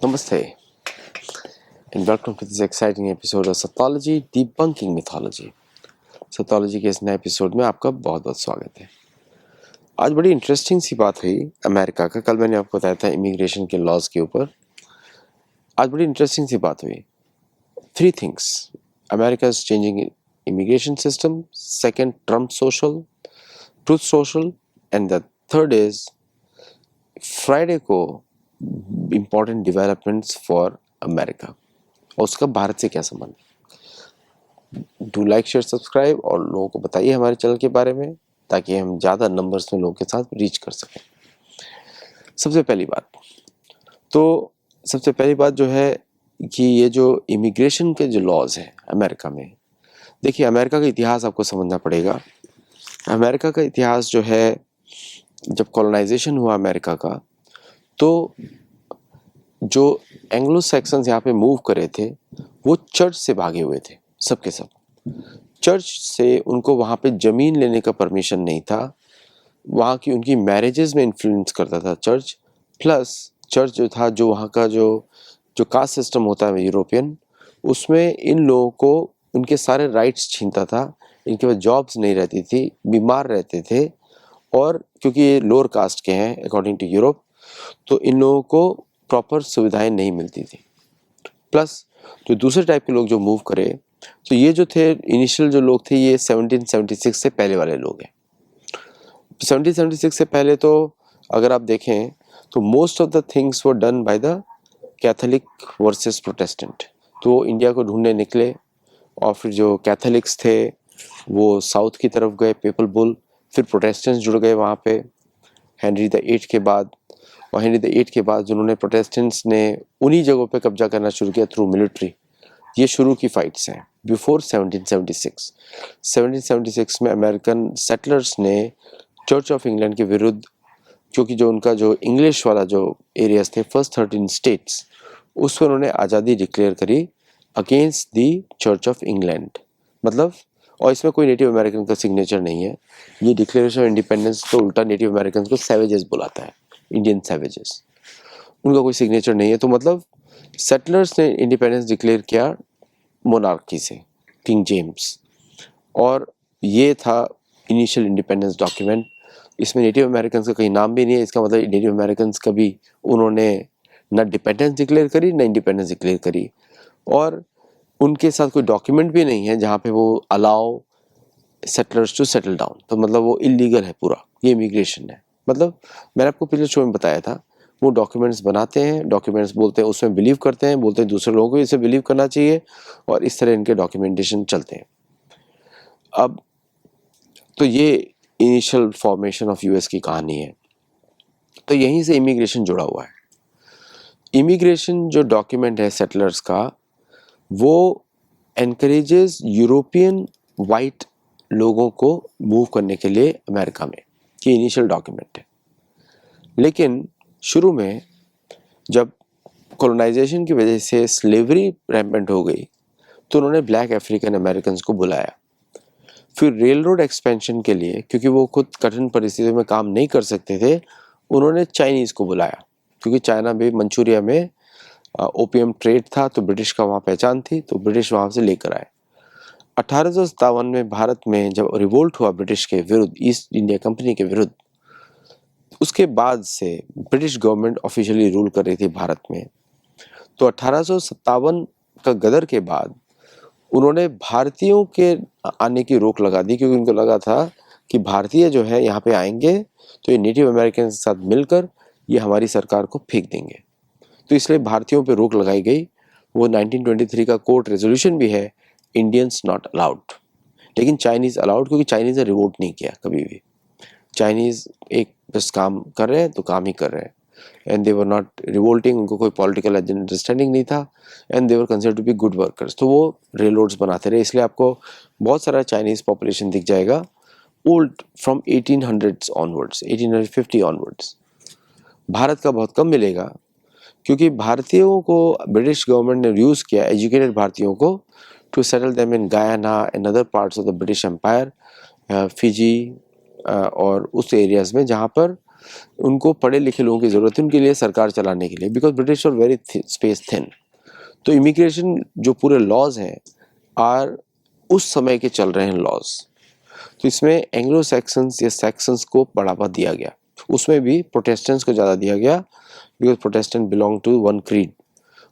Namaste and welcome to this exciting episode of Sathology Debunking Mythology. Sathology के इस नए episode में आपका बहुत बहुत स्वागत है। आज बड़ी इंटरेस्टिंग सी बात हुई अमेरिका का। कल मैंने आपको बताया था इमिग्रेशन के लॉज के ऊपर। आज बड़ी इंटरेस्टिंग सी बात हुई। 3 things: America is changing immigration system, second Trump social, truth social, and the third is Friday को इम्पॉर्टेंट डेवलपमेंट्स फॉर अमेरिका और उसका भारत से क्या संबंध। डू लाइक, शेयर, सब्सक्राइब और लोगों को बताइए हमारे चैनल के बारे में ताकि हम ज़्यादा नंबर्स में लोगों के साथ रीच कर सकें। सबसे पहली बात जो है कि ये जो इमिग्रेशन के जो लॉज हैं अमेरिका में, देखिए अमेरिका का इतिहास आपको समझना पड़ेगा। अमेरिका का इतिहास जो है, जब कॉलोनाइजेशन हुआ अमेरिका का, तो जो एंग्लो सैक्सन्स यहाँ पे मूव करे थे वो चर्च से भागे हुए थे, सब के सब। चर्च से उनको वहाँ पे ज़मीन लेने का परमिशन नहीं था। वहाँ की उनकी मैरिजेस में इन्फ्लुएंस करता था चर्च। प्लस चर्च जो था, जो वहाँ का जो कास्ट सिस्टम होता है यूरोपियन, उसमें इन लोगों को उनके सारे राइट्स छीनता था। इनके पास जॉब्स नहीं रहती थी, बीमार रहते थे, और क्योंकि ये लोअर कास्ट के हैं अकॉर्डिंग टू यूरोप, तो इन लोगों को प्रॉपर सुविधाएं नहीं मिलती थी। प्लस जो दूसरे टाइप के लोग जो मूव करे, तो ये जो थे इनिशियल जो लोग थे, ये 1776 से पहले वाले लोग हैं। 1776 से पहले तो अगर आप देखें तो most of the things were done by the Catholic versus Protestant. तो इंडिया को ढूंढने निकले और फिर जो कैथोलिक्स थे वो साउथ की तरफ गए, पेपल बुल, फिर प्रोटेस्टेंट्स जुड़ गए वहाँ पे हेनरी द एट के बाद। और हेनरी द एट के बाद जिन्होंने प्रोटेस्टेंट्स ने उन्हीं जगहों पे कब्जा करना शुरू किया थ्रू मिलिट्री। ये शुरू की फाइट्स हैं बिफोर 1776 में अमेरिकन सेटलर्स ने चर्च ऑफ इंग्लैंड के विरुद्ध, क्योंकि जो उनका जो इंग्लिश वाला जो एरियाज थे, फर्स्ट 13 स्टेट्स, उस पर उन्होंने आज़ादी डिक्लेयर करी against the church of England. मतलब, और इसमें कोई नेटिव अमेरिकन का सिग्नेचर नहीं है। ये डिक्लेरेशन ऑफ इंडिपेंडेंस तो उल्टा नेटिव अमेरिकन को सैवेजेस बुलाता है, इंडियन सैवेजेस। उनका कोई सिग्नेचर नहीं है। तो मतलब सेटलर्स ने इंडिपेंडेंस डिक्लेयर किया मोनार्की से, किंग जेम्स, और ये था इनिशियल इंडिपेंडेंस डॉक्यूमेंट। इसमें नेटिव अमेरिकन का कहीं नाम भी नहीं है। इसका मतलब नेटिव अमेरिकन कभी उन्होंने ना डिपेंडेंस डिक्लेयर करी ना इंडिपेंडेंस डिक्लेयर करी, और उनके साथ कोई डॉक्यूमेंट भी नहीं है जहाँ पे वो allow settlers to settle down. तो मतलब वो इलीगल है पूरा, ये इमिग्रेशन है। मतलब मैंने आपको पिछले शो में बताया था, वो डॉक्यूमेंट्स बनाते हैं, डॉक्यूमेंट्स बोलते हैं, उसमें बिलीव करते हैं, बोलते हैं दूसरे लोगों को इसे बिलीव करना चाहिए, और इस तरह इनके डॉक्यूमेंटेशन चलते हैं। अब तो ये इनिशियल फॉर्मेशन ऑफ यूएस की कहानी है। तो यहीं से इमिग्रेशन जुड़ा हुआ है। इमिग्रेशन जो डॉक्यूमेंट है सेटलर्स का, वो एनकरेजेस यूरोपियन वाइट लोगों को मूव करने के लिए अमेरिका में, ये इनिशियल डॉक्यूमेंट है। लेकिन शुरू में जब कॉलोनाइजेशन की वजह से स्लेवरी रैम्पेंट हो गई, तो उन्होंने ब्लैक अफ्रीकन अमेरिकन को बुलाया। फिर रेल रोड एक्सपेंशन के लिए, क्योंकि वो खुद कठिन परिस्थितियों में काम नहीं कर सकते थे, उन्होंने चाइनीज़ को बुलाया, क्योंकि चाइना में मंचूरिया में ओपियम ट्रेड था, तो ब्रिटिश का वहाँ पहचान थी, तो ब्रिटिश वहाँ से लेकर आए। 1857 में भारत में जब रिवोल्ट हुआ ब्रिटिश के विरुद्ध, ईस्ट इंडिया कंपनी के विरुद्ध, उसके बाद से ब्रिटिश गवर्नमेंट ऑफिशियली रूल कर रही थी भारत में। तो 1857 का गदर के बाद उन्होंने भारतीयों के आने की रोक लगा दी, क्योंकि उनको लगा था कि भारतीय जो है यहाँ पे आएंगे तो ये नेटिव अमेरिकन के साथ मिलकर ये हमारी सरकार को फेंक देंगे। तो इसलिए भारतीयों पे रोक लगाई गई। वो 1923 का कोर्ट रेजोल्यूशन भी है, इंडियंस नॉट अलाउड। लेकिन चाइनीज़ अलाउड, क्योंकि चाइनीज़ ने रिवोल्ट नहीं किया कभी भी। चाइनीज़ एक बस काम कर रहे हैं तो काम ही कर रहे हैं, and they were not revolting. उनको कोई पॉलिटिकल अंडरस्टैंडिंग नहीं था, and they were considered to be good workers. तो वो रेल रोड्स बनाते रहे। इसलिए आपको बहुत सारा चाइनीज़ पॉपुलेशन दिख जाएगा old from 1800s onwards, 1850 onwards. Bharat का बहुत कम मिलेगा, क्योंकि भारतीयों को ब्रिटिश गवर्नमेंट ने यूज़ किया, एजुकेटेड भारतीयों को, to settle them in Guyana and other parts of the British Empire, Fiji और उस एरियाज़ में जहाँ पर उनको पढ़े लिखे लोगों की ज़रूरत थी उनके लिए सरकार चलाने के लिए, बिकॉज ब्रिटिश और वेरी स्पेस थिन। तो इमिग्रेशन जो पूरे लॉज हैं आर उस समय के चल रहे हैं लॉज। तो इसमें एंग्लो सैक्सन्स या सैक्सन्स को बढ़ावा दिया गया, उसमें भी प्रोटेस्टेंट्स को ज़्यादा दिया गया, because Protestant belong to one creed.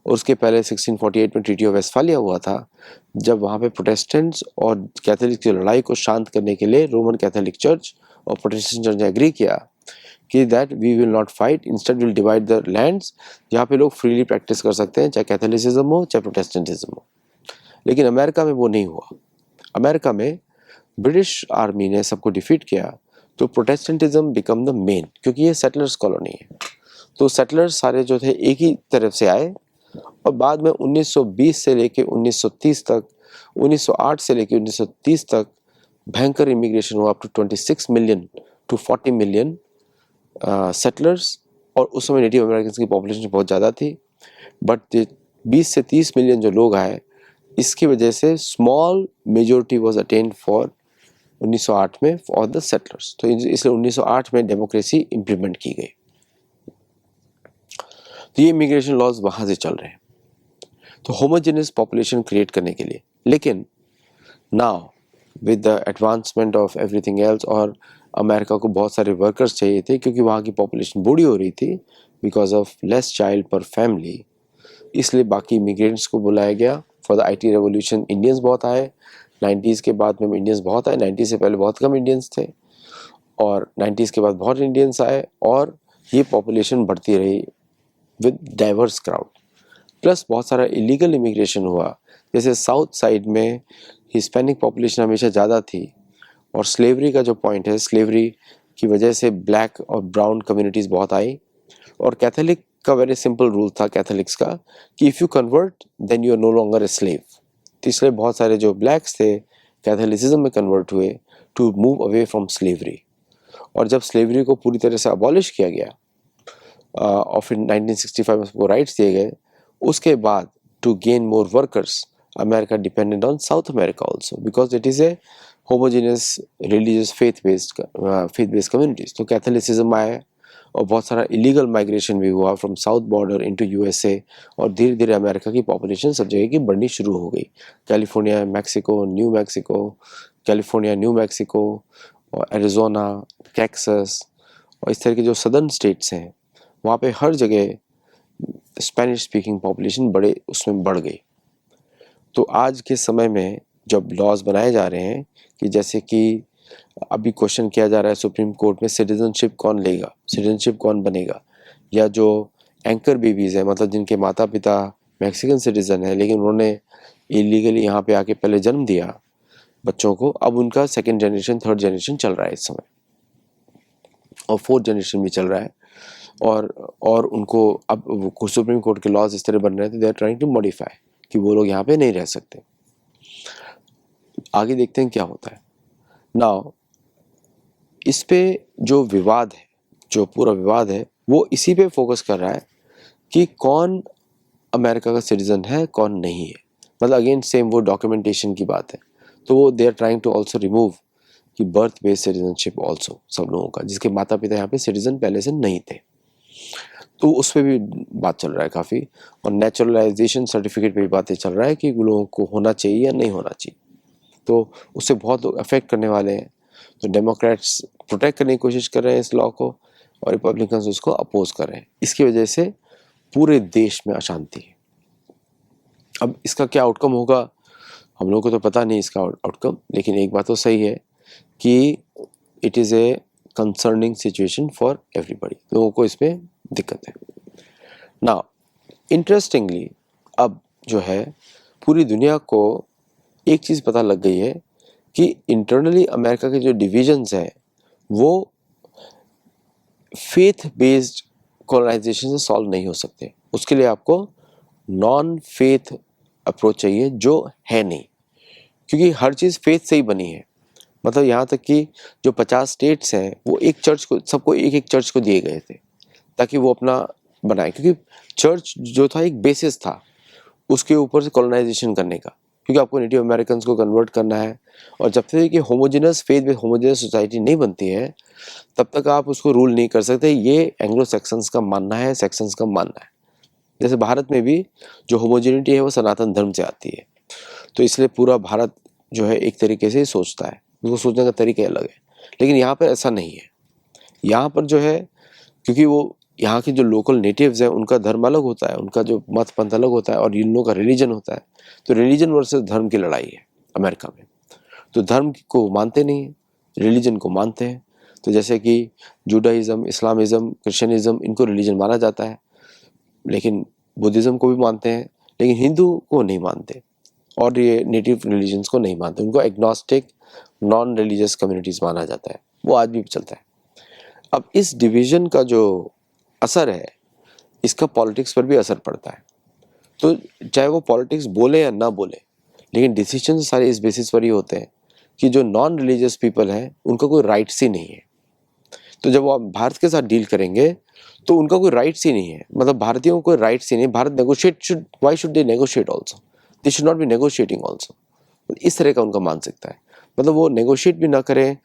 और उसके पहले 1648 में ट्रीटी ऑफ वेस्टफालिया हुआ था, जब वहाँ पे प्रोटेस्टेंट्स और कैथोलिक की लड़ाई को शांत करने के लिए रोमन कैथोलिक चर्च और प्रोटेस्टेंट चर्च ने एग्री किया कि that we will not fight, instead will divide the lands, जहाँ पे लोग फ्रीली प्रैक्टिस कर सकते हैं, चाहे कैथोलिसिज्म हो चाहे प्रोटेस्टेंटिज्म हो। लेकिन अमेरिका में वो नहीं हुआ। अमेरिका में ब्रिटिश आर्मी ने सबको डिफीट किया, तो प्रोटेस्टेंटिज्म बिकम द मेन, क्योंकि ये सेटलर्स कॉलोनी है। तो सेटलर्स सारे जो थे एक ही तरफ से आए, और बाद में 1920 से लेके 1930 तक, 1908 से लेके 1930 तक भयंकर इमिग्रेशन हुआ, up to 26 million to 40 million settlers. और उस समय नेटिव अमेरिकन की पॉपुलेशन बहुत ज़्यादा थी, बट 20 से 30 मिलियन जो लोग आए, इसकी वजह से small majority was attend for 1908 में फॉर द सेटलर्स। तो इसलिए 1908 में डेमोक्रेसी इम्प्लीमेंट की गई। तो ये इमिग्रेशन लॉज वहाँ से चल रहे हैं, तो होमोजेनियस पॉपुलेशन क्रिएट करने के लिए। लेकिन now with the advancement of everything else, और अमेरिका को बहुत सारे वर्कर्स चाहिए थे क्योंकि वहाँ की पॉपुलेशन बूढ़ी हो रही थी बिकॉज ऑफ लेस चाइल्ड पर फैमिली, इसलिए बाकी इमिग्रेंट्स को बुलाया गया for the IT revolution. Indians बहुत आए 90s के बाद में, इंडियंस बहुत आए। 90s से पहले बहुत कम इंडियंस थे, और 90s के बाद बहुत इंडियंस आए, और ये पॉपुलेशन बढ़ती रही विद डाइवर्स क्राउड। प्लस बहुत सारा इलीगल इमिग्रेशन हुआ, जैसे साउथ साइड में हिस्पैनिक पॉपुलेशन हमेशा ज़्यादा थी, और स्लेवरी का जो पॉइंट है, स्लेवरी की वजह से ब्लैक और ब्राउन कम्युनिटीज़ बहुत आई। और कैथोलिक का वेरी सिंपल रूल था कैथोलिक्स का कि if you convert then you are no longer a slave. तो इसलिए बहुत सारे जो ब्लैक्स थे कैथोलिसिज्म में कन्वर्ट हुए to move away from slavery. और जब स्लेवरी को पूरी तरह से अबॉलिश किया गया और फिर 1965 में सबको राइट्स दिए गए, उसके बाद to gain more workers America depended on South America also, because it is a homogeneous religious faith based communities. तो कैथोलिसिज्म आया, और बहुत सारा इलीगल माइग्रेशन भी हुआ from south border into USA, और धीरे धीरे अमेरिका की पॉपुलेशन सब जगह की बढ़नी शुरू हो गई। California, Mexico, new Mexico, California, new Mexico, और एरिजोना, टेक्सास, और इस तरह के जो सदर्न स्टेट्स हैं, वहाँ पे हर जगह स्पेनिश स्पीकिंग पॉपुलेशन उसमें बढ़ गई। तो आज के समय में जब लॉज बनाए जा रहे हैं कि जैसे कि अभी क्वेश्चन किया जा रहा है सुप्रीम कोर्ट में, सिटीजनशिप कौन लेगा, सिटीजनशिप कौन बनेगा, या जो एंकर बेबीज़ हैं, मतलब जिनके माता पिता मैक्सिकन सिटीज़न है लेकिन उन्होंने इलीगली यहाँ पे आके पहले जन्म दिया बच्चों को, अब उनका सेकेंड जनरेशन, थर्ड जनरेशन चल रहा है इस समय, और फोर्थ जनरेशन भी चल रहा है। और उनको अब सुप्रीम कोर्ट के लॉज इस तरह बन रहे थे, they are trying to modify कि वो लोग यहाँ पे नहीं रह सकते। आगे देखते हैं क्या होता है। नाउ इस पे जो विवाद है, जो पूरा विवाद है, वो इसी पे फोकस कर रहा है कि कौन अमेरिका का सिटीजन है, कौन नहीं है। मतलब अगेन सेम वो डॉक्यूमेंटेशन की बात है। तो वो they are trying to also remove कि बर्थ बेस्ड सिटीजनशिप ऑल्सो सब लोगों का, जिसके माता पिता यहाँ पे सिटीजन पहले से नहीं थे। तो उस पर भी बात चल रहा है काफ़ी, और नेचुरलाइजेशन सर्टिफिकेट पे भी बातें चल रहा है कि लोगों को होना चाहिए या नहीं होना चाहिए। तो उससे बहुत लोग अफेक्ट करने वाले हैं। तो डेमोक्रेट्स प्रोटेक्ट करने की कोशिश कर रहे हैं इस लॉ को, और रिपब्लिकन्स उसको अपोज कर रहे हैं। इसकी वजह से पूरे देश में अशांति है। अब इसका क्या आउटकम होगा हम लोगों को तो पता नहीं इसका आउटकम, लेकिन एक बात तो सही है कि it is A concerning situation for everybody, लोगों को इसमें दिक्कत है। नाउ इंटरेस्टिंगली अब जो है पूरी दुनिया को एक चीज़ पता लग गई है कि इंटरनली अमेरिका के जो डिविजन्स हैं वो फेथ बेस्ड कॉलोनाइजेशन से सॉल्व नहीं हो सकते। उसके लिए आपको नॉन फेथ अप्रोच चाहिए, जो है नहीं, क्योंकि हर चीज़ फेथ से ही बनी है। मतलब यहाँ तक कि जो 50 स्टेट्स हैं वो एक चर्च को, सबको एक एक चर्च को दिए गए थे ताकि वो अपना बनाए, क्योंकि चर्च जो था एक बेसिस था उसके ऊपर से कॉलोनाइजेशन करने का। क्योंकि आपको नेटिव अमेरिकन को कन्वर्ट करना है। और जब तक कि homogeneous faith with homogeneous society नहीं बनती है तब तक आप उसको रूल नहीं कर सकते। ये एंग्लो सेक्शंस का मानना है, सेक्शंस का मानना है। जैसे भारत में भी जो होमोजेनिटी है वो सनातन धर्म से आती है, तो इसलिए पूरा भारत जो है एक तरीके से सोचता है, उसको सोचने का तरीका अलग है। लेकिन यहाँ पर ऐसा नहीं है। यहाँ पर जो है, क्योंकि वो यहाँ के जो लोकल नेटिव्स हैं उनका धर्म अलग होता है, उनका जो मत पंथ अलग होता है, और इन लोगों का रिलीजन होता है। तो रिलीजन वर्सेस धर्म की लड़ाई है अमेरिका में। तो धर्म को मानते नहीं है, रिलीजन को मानते हैं। तो जैसे कि जुडाइज़म, इस्लामिज़म, क्रिश्चियनिज़म, इनको रिलीजन माना जाता है, लेकिन बुद्धिज़्म को भी मानते हैं, लेकिन हिंदू को नहीं मानते, और ये नेटिव रिलीजन्स को नहीं मानते। उनको एग्नोस्टिक, नॉन रिलीजियस कम्युनिटीज़ माना जाता है, वो आज भी चलता है। अब इस डिवीज़न का जो असर है, इसका पॉलिटिक्स पर भी असर पड़ता है। तो चाहे वो पॉलिटिक्स बोले या ना बोले, लेकिन डिसीजन सारे इस बेसिस पर ही होते हैं कि जो नॉन रिलीजियस पीपल हैं उनका कोई राइट्स ही नहीं है। तो जब वो आप भारत के साथ डील करेंगे तो उनका कोई राइट्स ही नहीं है, मतलब भारतीयों को कोई राइट्स ही नहीं। Bharat negotiate should, why should they negotiate also, they should not be negotiating also. इस तरह का उनका मानसिकता है। मतलब वो नेगोशिएट भी ना करें,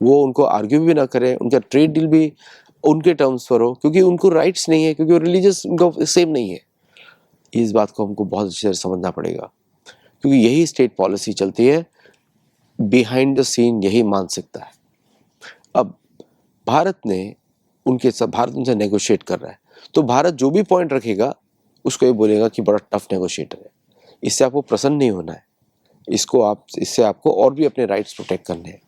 वो उनको आर्ग्यू भी ना करें, उनका ट्रेड डील भी उनके टर्म्स पर हो, क्योंकि उनको राइट्स नहीं है, क्योंकि वो रिलीजियस उनका सेम नहीं है। इस बात को हमको बहुत अच्छी तरह समझना पड़ेगा, क्योंकि यही स्टेट पॉलिसी चलती है, बिहाइंड द सीन यही मानसिकता है। अब भारत ने उनके साथ, भारत उनसे नेगोशिएट कर रहा है, तो भारत जो भी पॉइंट रखेगा उसको ये बोलेगा कि बड़ा टफ नेगोशिएटर है। इससे आपको प्रसन्न नहीं होना है, इससे आपको और भी अपने राइट्स प्रोटेक्ट करने हैं,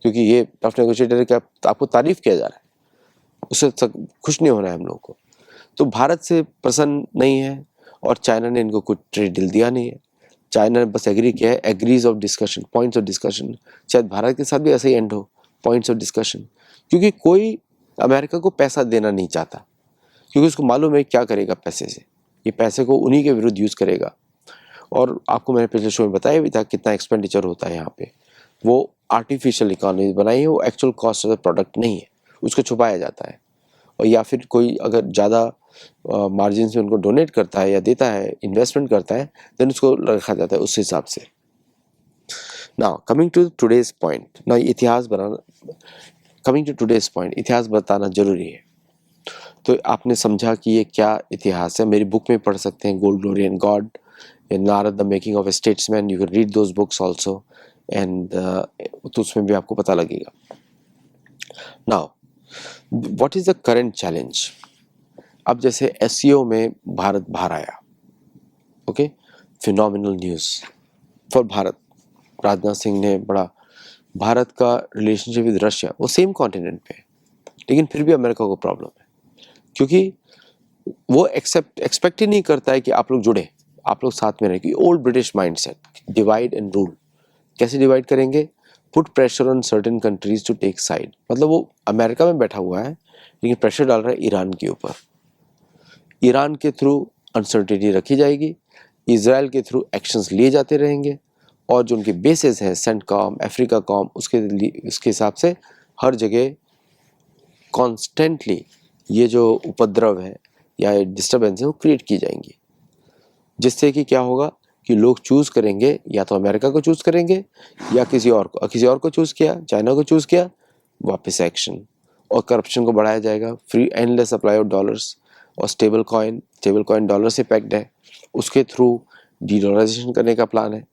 क्योंकि ये टफ नेगोशिएटर है कि आपको तारीफ किया जा रहा है, उससे खुश नहीं होना है हम लोग को। तो भारत से प्रसन्न नहीं है, और चाइना ने इनको कुछ ट्रेड डील दिया नहीं है। चाइना ने बस एग्री किया है, agrees of discussion, points of discussion. शायद भारत के साथ भी ऐसा ही एंड हो, पॉइंट्स ऑफ डिस्कशन, क्योंकि कोई अमेरिका को पैसा देना नहीं चाहता, क्योंकि उसको मालूम है क्या करेगा पैसे से, ये पैसे को उन्हीं के विरुद्ध यूज़ करेगा। और आपको मैंने पिछले शो में बताया भी था कितना एक्सपेंडिचर होता है यहाँ पे। वो आर्टिफिशियल इकोनॉमी बनाई है, वो actual cost of the product नहीं है, उसको छुपाया जाता है। और या फिर कोई अगर ज़्यादा मार्जिन से उनको डोनेट करता है या देता है, इन्वेस्टमेंट करता है, देन उसको रखा जाता है उस हिसाब से। Now coming to today's point, ना इतिहास बताना जरूरी है। तो आपने समझा कि ये क्या इतिहास है। मेरी बुक में पढ़ सकते हैं, gold glory and God, Narad the making of A statesman, you can read those books also, and तो उसमें भी आपको पता लगेगा। Now what is the current challenge. अब जैसे एसईओ में भारत बाहर आया, okay, phenomenal news for Bharat. Rajnath Singh ने बड़ा, भारत का रिलेशनशिप विद रशिया वो सेम कॉन्टिनेंट पे है, लेकिन फिर भी अमेरिका को प्रॉब्लम है, क्योंकि वो एक्सपेक्ट ही नहीं करता है कि आप लोग जुड़े, आप लोग साथ में रहें। Old British mindset, divide and rule. कैसे डिवाइड करेंगे? Put pressure on certain countries to take side. मतलब वो अमेरिका में बैठा हुआ है, लेकिन प्रेशर डाल रहा है ईरान के ऊपर। ईरान के थ्रू अनसर्टेनिटी रखी जाएगी, इजराइल के थ्रू एक्शंस लिए जाते रहेंगे, और जो उनके बेसेस हैं सेंटकॉम, अफ्रीका कॉम, उसके हिसाब से हर जगह कॉन्स्टेंटली ये जो उपद्रव है या डिस्टर्बेंस है वो क्रिएट की जाएंगी, जिससे कि क्या होगा कि लोग चूज़ करेंगे, या तो अमेरिका को चूज़ करेंगे या किसी और को चूज़ किया, चाइना को चूज़ किया, वापस एक्शन, और करप्शन को बढ़ाया जाएगा। Free endless supply of dollars, और स्टेबल कॉइन डॉलर से पैक्ड है, उसके थ्रू डीडॉलराइजेशन करने का प्लान है।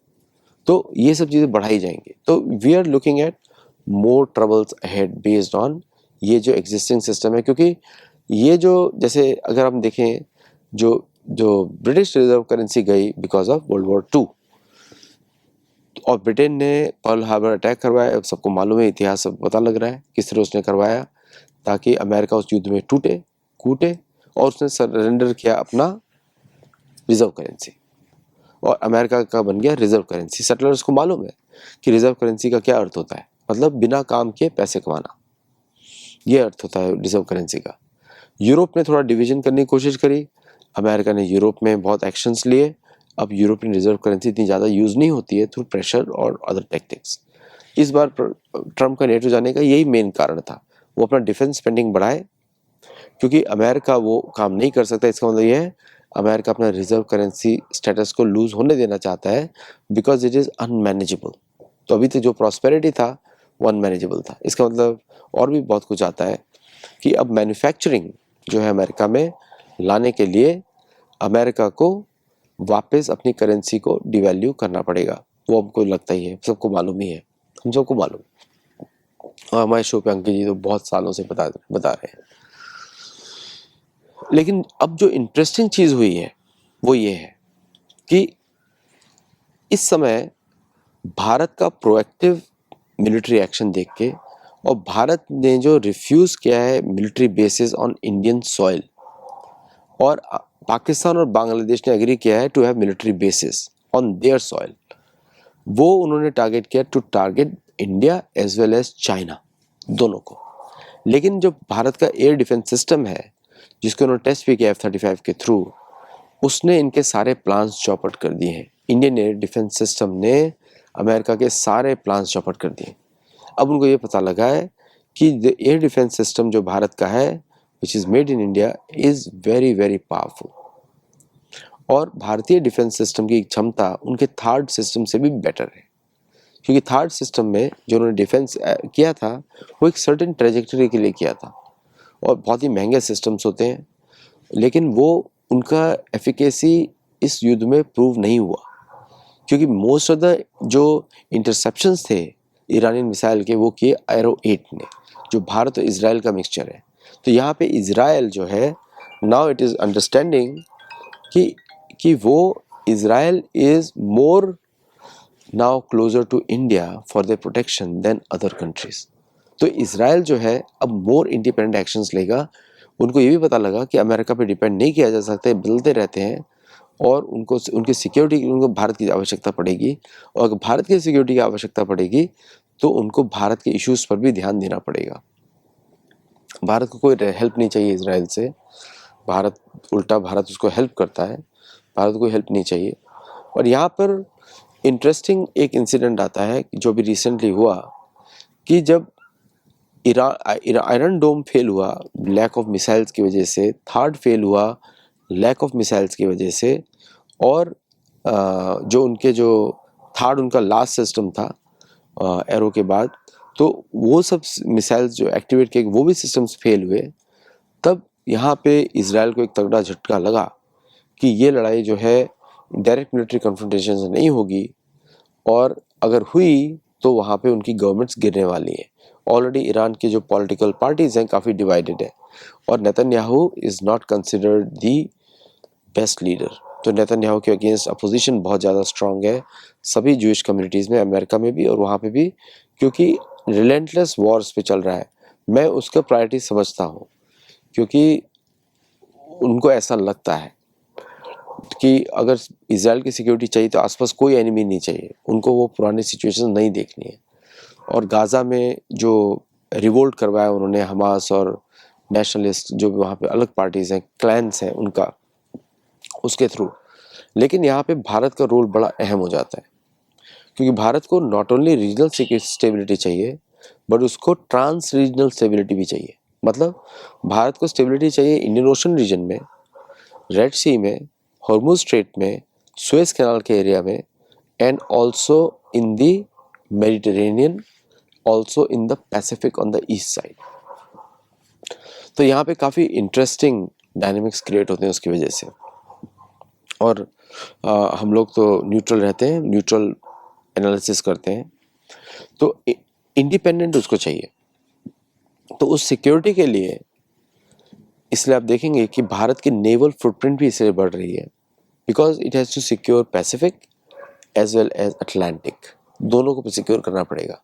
तो ये सब चीज़ें बढ़ाई जाएंगी। तो we are looking at more troubles ahead based on ये जो एग्जिस्टिंग सिस्टम है, क्योंकि ये जो, जैसे अगर हम देखें, जो ब्रिटिश रिजर्व करेंसी गई बिकॉज ऑफ वर्ल्ड वॉर 2, और ब्रिटेन ने पर्ल हार्बर अटैक करवाया। अब सबको मालूम है, इतिहास सब पता लग रहा है किस तरह उसने करवाया, ताकि अमेरिका उस युद्ध में कूटे, और उसने सरेंडर किया अपना रिजर्व करेंसी, और अमेरिका का बन गया रिजर्व करेंसी। सेटलर्स को मालूम है कि रिजर्व करेंसी का क्या अर्थ होता है, मतलब बिना काम के पैसे कमाना, ये अर्थ होता है रिजर्व करेंसी का। यूरोप ने थोड़ा डिवीजन करने की कोशिश करी, अमेरिका ने यूरोप में बहुत एक्शंस लिए। अब यूरोपियन रिजर्व करेंसी इतनी ज़्यादा यूज़ नहीं होती है, थ्रू प्रेशर और अदर टेक्टिक्स। इस बार ट्रम्प का नेटो जाने का यही मेन कारण था, वो अपना डिफेंस स्पेंडिंग बढ़ाए, क्योंकि अमेरिका वो काम नहीं कर सकता। इसका मतलब ये है अमेरिका अपना रिजर्व करेंसी स्टेटस को लूज होने देना चाहता है बिकॉज इट इज़ अनमैनेजेबल। तो अभी तक जो प्रॉस्पेरिटी था वो अनमैनेजेबल था। इसका मतलब और भी बहुत कुछ आता है कि अब मैन्युफैक्चरिंग जो है अमेरिका में लाने के लिए अमेरिका को वापस अपनी करेंसी को डिवैल्यू करना पड़ेगा। वो हमको लगता ही है, सबको मालूम ही है, हम सबको मालूम। और हमारे शो पे अंकित जी तो बहुत सालों से बता रहे हैं। लेकिन अब जो इंटरेस्टिंग चीज़ हुई है वो ये है कि इस समय भारत का प्रोएक्टिव मिलिट्री एक्शन देख के और भारत ने जो रिफ्यूज़ किया है military bases on Indian soil, और पाकिस्तान और बांग्लादेश ने एग्री किया है to have military bases on their soil, वो उन्होंने टारगेट किया to target India as well as China, दोनों को। लेकिन जो भारत का एयर डिफेंस सिस्टम है जिसको उन्होंने टेस्ट भी किया F-35 के थ्रू, उसने इनके सारे प्लान्स चौपट कर दिए हैं। इंडियन एयर डिफेंस सिस्टम ने अमेरिका के सारे प्लान्स चौपट कर दिए। अब उनको ये पता लगा है कि द एयर डिफेंस सिस्टम जो भारत का है which is made in India is very very powerful, और भारतीय डिफेंस सिस्टम की क्षमता उनके थर्ड सिस्टम से भी बेटर है। क्योंकि थर्ड सिस्टम में जो उन्होंने डिफेंस किया था वो एक सर्टेन ट्रेजेक्टरी के लिए किया था, और बहुत ही महंगे सिस्टम्स होते हैं, लेकिन वो उनका एफिकेसी इस युद्ध में प्रूव नहीं हुआ, क्योंकि मोस्ट ऑफ द जो इंटरसेप्शंस थे ईरानी मिसाइल के वो किए एरो 8 ने, जो भारत और इजराइल का मिक्सचर है। तो यहाँ पे इजराइल जो है, नाउ इट इज़ अंडरस्टैंडिंग कि वो Israel is more now closer to India for their protection than other countries. तो इजराइल जो है अब मोर इंडिपेंडेंट एक्शंस लेगा। उनको ये भी पता लगा कि अमेरिका पे डिपेंड नहीं किया जा सकता, बदलते रहते हैं, और उनको उनकी सिक्योरिटी उनको भारत की आवश्यकता पड़ेगी, और अगर भारत की सिक्योरिटी की आवश्यकता पड़ेगी तो उनको भारत के इश्यूज़ पर भी ध्यान देना पड़ेगा। भारत को कोई हेल्प नहीं चाहिए इसराइल से, भारत उल्टा भारत उसको हेल्प करता है, भारत को हेल्प नहीं चाहिए। और यहाँ पर इंटरेस्टिंग एक इंसिडेंट आता है जो भी रिसेंटली हुआ कि जब आयरन डोम फेल हुआ लैक ऑफ मिसाइल्स की वजह से, थर्ड फेल हुआ लैक ऑफ मिसाइल्स की वजह से, और जो उनके जो थर्ड उनका लास्ट सिस्टम था एरो के बाद, तो वो सब मिसाइल्स जो एक्टिवेट किए वो भी सिस्टम्स फेल हुए। तब यहाँ पे इसराइल को एक तगड़ा झटका लगा कि ये लड़ाई जो है डायरेक्ट मिलिट्री कन्फ्रंटेशन से नहीं होगी, और अगर हुई तो वहाँ पे उनकी गवर्नमेंट्स गिरने वाली हैं। ऑलरेडी ईरान की जो पॉलिटिकल पार्टीज हैं काफ़ी डिवाइडेड है, और Netanyahu is not considered the best leader. तो नेतन्याहू के अगेंस्ट अपोजिशन बहुत ज़्यादा स्ट्रांग है सभी जूइश कम्युनिटीज़ में, अमेरिका में भी और वहाँ पे भी, क्योंकि रिलेंटलेस वॉर्स पे चल रहा है। मैं उसका प्रायोरिटी समझता हूँ, क्योंकि उनको ऐसा लगता है कि अगर इजराइल की सिक्योरिटी चाहिए तो आसपास कोई एनिमी नहीं चाहिए, उनको वो पुरानी सिचुएशन नहीं देखनी है। और गाज़ा में जो रिवोल्ट करवाया उन्होंने हमास और नेशनलिस्ट जो भी वहाँ पे अलग पार्टीज़ हैं, क्लैंस हैं उनका, उसके थ्रू। लेकिन यहाँ पे भारत का रोल बड़ा अहम हो जाता है, क्योंकि भारत को नॉट ओनली रीजनल स्टेबिलिटी चाहिए बट उसको ट्रांस रीजनल स्टेबिलिटी भी चाहिए। मतलब भारत को स्टेबिलिटी चाहिए इंडियन ओशन रीजन में, रेड सी में, हॉर्मुज स्ट्रेट में, सुएज कैनाल के एरिया में, and also in the Mediterranean, also in the Pacific on the east side. तो यहाँ पे काफ़ी इंटरेस्टिंग डायनेमिक्स क्रिएट होते हैं उसकी वजह से। और हम लोग तो न्यूट्रल रहते हैं, न्यूट्रल एनालिसिस करते हैं, तो इंडिपेंडेंट उसको चाहिए। तो उस सिक्योरिटी के लिए इसलिए आप देखेंगे कि भारत की नेवल फुटप्रिंट भी इसलिए बढ़ रही है, because it has to secure Pacific as well as Atlantic, दोनों को सिक्योर करना पड़ेगा।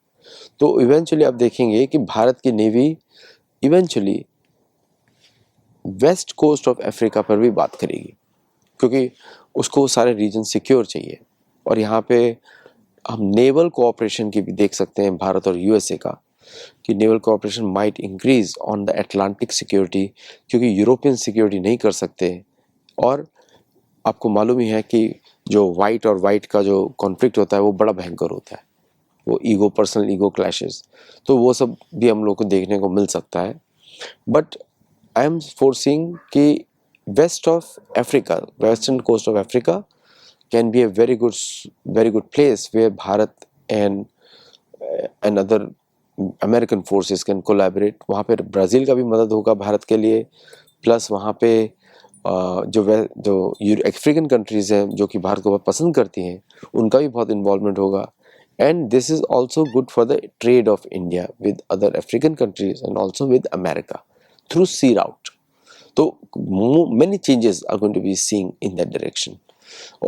तो इवेंचुअली आप देखेंगे कि भारत की navy eventually west coast of Africa पर भी बात करेगी, क्योंकि उसको सारे रीजन सिक्योर चाहिए। और यहाँ पे हम नेवल कोऑपरेशन की भी देख सकते हैं भारत और यूएसए का, कि naval cooperation might increase on the Atlantic security, क्योंकि यूरोपियन सिक्योरिटी नहीं कर सकते। और आपको मालूम ही है कि जो वाइट और वाइट का जो कॉन्फ्लिक्ट होता है वो बड़ा भयंकर होता है, वो ईगो, पर्सनल ईगो क्लैशेस, तो वो सब भी हम लोग को देखने को मिल सकता है। बट आई एम फोर्सिंग कि west of Africa, western coast of Africa can be a very good place where Bharat and other American forces can collaborate. वहाँ पे ब्राज़ील का भी मदद होगा भारत के लिए, प्लस वहाँ पे जो अफ्रीकन कंट्रीज़ हैं जो कि भारत को बहुत पसंद करती हैं, उनका भी बहुत इन्वॉल्वमेंट होगा. And this is also good for the trade of India with other African countries and also with America through sea route. तो many changes are going to be seen in that direction.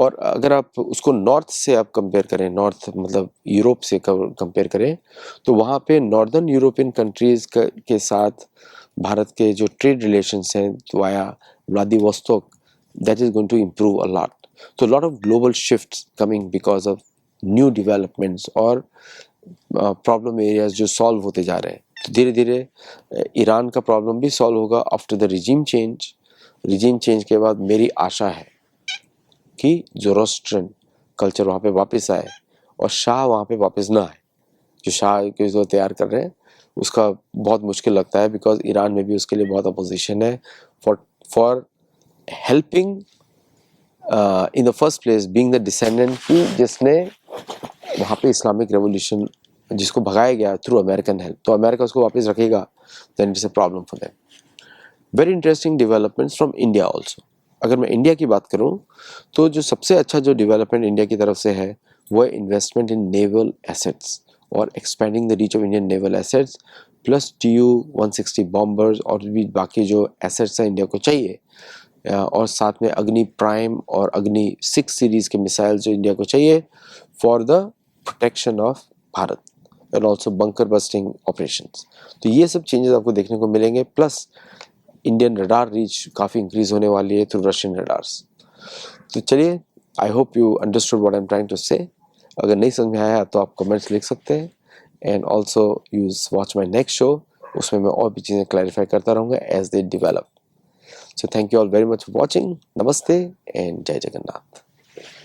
और अगर आप उसको north से आप compare करें, north मतलब Europe से कंपेयर करें, तो वहाँ पे नॉर्दर्न यूरोपियन कंट्रीज़ के साथ भारत के जो ट्रेड रिलेशंस हैं via Vladivostok, that is going to improve a lot. So a lot of global shifts coming because of new developments और प्रॉब्लम एरियाज जो सॉल्व होते जा रहे हैं. तो धीरे धीरे ईरान का प्रॉब्लम भी सॉल्व होगा आफ्टर द रिजीम चेंज के बाद मेरी आशा है कि ज़ोरोस्ट्रियन कल्चर वहाँ पे वापस आए और शाह वहाँ पे वापस ना आए. जो शाह के जो तैयार कर रहे हैं उसका बहुत मुश्किल लगता है, बिकॉज ईरान में भी उसके लिए बहुत अपोजिशन है for helping in the first place being the descendant की जिसने वहाँ पे इस्लामिक रेवोल्यूशन जिसको भगाया गया थ्रू अमेरिकन हेल्प. तो अमेरिका उसको वापस रखेगा, then it's a problem for them. Very interesting developments from India also. अगर मैं इंडिया की बात करूँ तो जो सबसे अच्छा जो डेवलपमेंट इंडिया की तरफ से है वो है इन्वेस्टमेंट इन नेवल एसेट्स और expanding the reach of Indian naval assets, plus Tu-160 bombers और भी बाकी जो एसेट्स हैं इंडिया को चाहिए, और साथ में अग्नि प्राइम और अग्नि 6 सीरीज़ के मिसाइल जो इंडिया को चाहिए for the protection of Bharat and also bunker busting operations. तो ये सब चेंजेस आपको देखने को मिलेंगे, प्लस इंडियन रडार रीच काफ़ी इंक्रीज होने वाली है थ्रू रशियन रडार्स. तो चलिए, I hope you understood what I am trying to say. अगर नहीं समझ में आया तो आप कमेंट्स लिख सकते हैं, and also use watch my next show. उसमें मैं और भी चीज़ें क्लैरिफाई करता रहूँगा as they develop. So thank you all very much for watching. Namaste and Jai Jagannath.